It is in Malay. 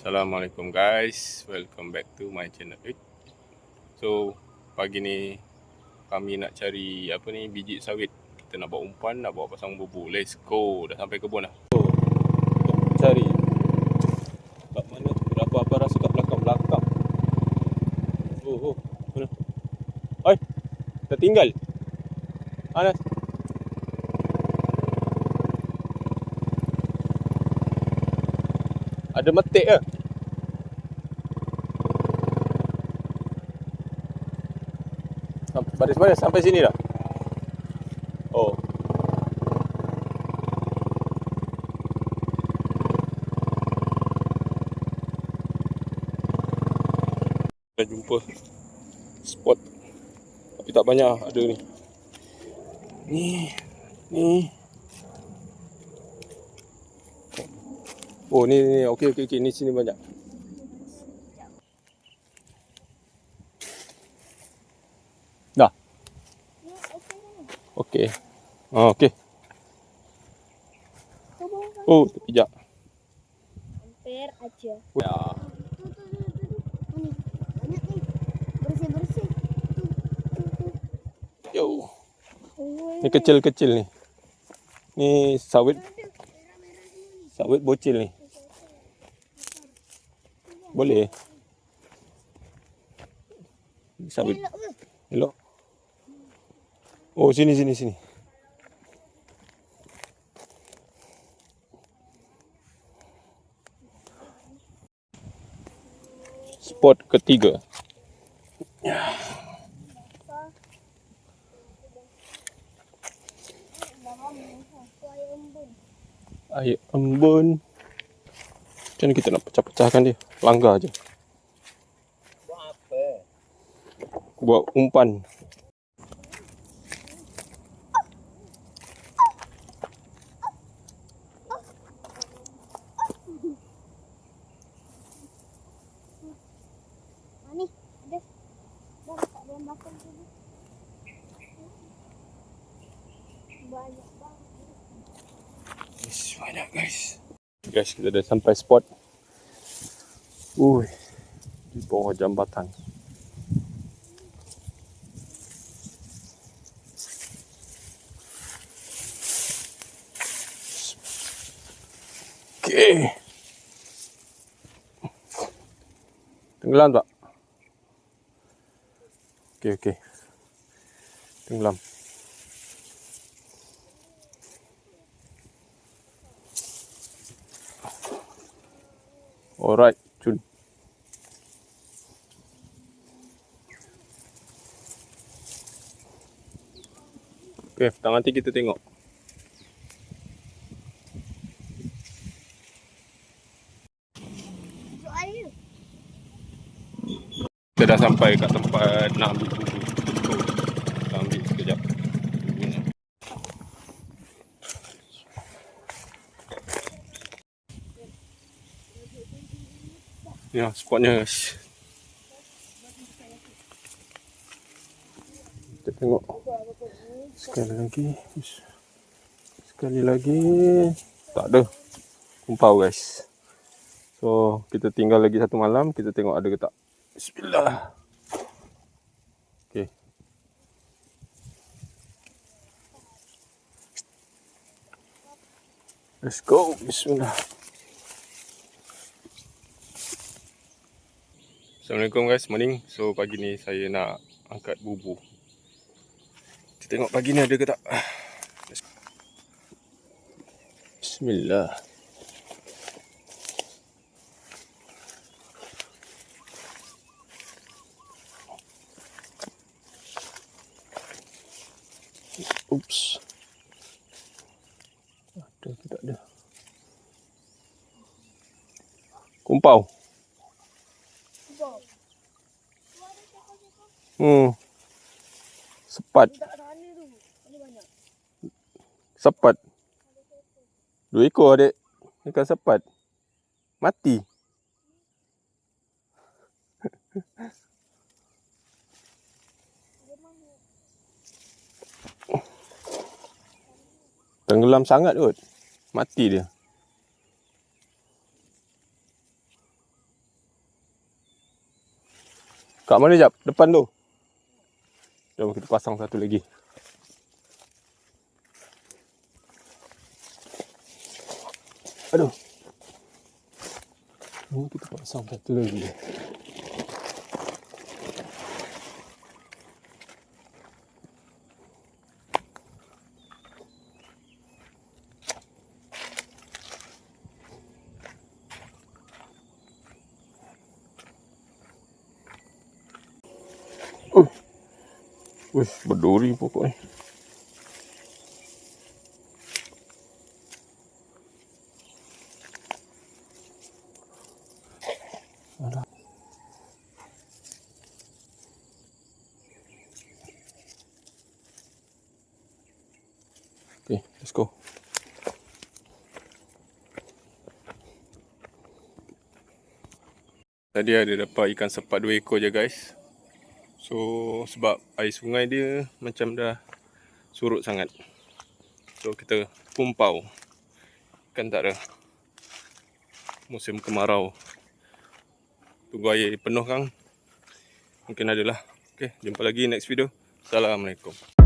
Assalamualaikum guys, welcome back to my channel. So pagi ni kami nak cari biji sawit. Kita nak bawa umpan, nak bawa pasang bubu. Let's go. Dah sampai kebun dah. So untuk cari kat mana? Berapa rasa kat belakang. Oh, mana? Oi, tertinggal. Anas. Ada metik ke? Baris mana? Sampai sini dah? Oh. Dah jumpa spot. Tapi tak banyak ada ni. Ni. Oh, ni. Okey. Ni sini banyak. Dah. Okey. Okey. Oh, terpijak. Hampir aja. Ya. Bersih. Yo. Ni kecil-kecil ni. Ni sawit bocil ni. Boleh. Sawit. Elok. Oh, sini. Spot ketiga. Air embun. Macam mana kita nak pecah-pecahkan dia? Langgar je. Buat apa? Buat umpan. Ni ada. Dah letak dalam belakang tadi. Banyak banget. Banyak guys. Guys, kita dah sampai spot. Di bawah jambatan. Okey. Tenggelam tak? Okey. Tenggelam. Alright, cun. Okey, petang nanti kita tengok. Kita dah sampai kat tempat nak ambil bubu. So, kita ambil sekejap bubunya. Ya, spotnya guys. Kita tengok sekali lagi tak ada kumpau guys. So kita tinggal lagi satu malam, kita tengok ada ke tak. Bismillah. Okay. Let's go. Bismillah. Assalamualaikum guys, morning. So pagi ni saya nak angkat bubu. Kita tengok pagi ni ada ke tak. Bismillah. Oops. Ada ke tak ada. Kumpau. Sepat. 2 ekor adik. Ikan sepat. Mati. Tenggelam sangat kot. Mati dia. Kat mana jap? Depan tu. Jom kita pasang satu lagi. Aduh. Ni kita pasang satu lagi. Wih, berduri pokoknya. Alah. Okay, let's go. Tadi ada dapat ikan sepat 2 ekor je guys. So sebab air sungai dia macam dah surut sangat. So kita pumpau. Kan tak ada. Musim kemarau. Tunggu air penuh kan. Mungkin adalah. Okay, jumpa lagi next video. Assalamualaikum.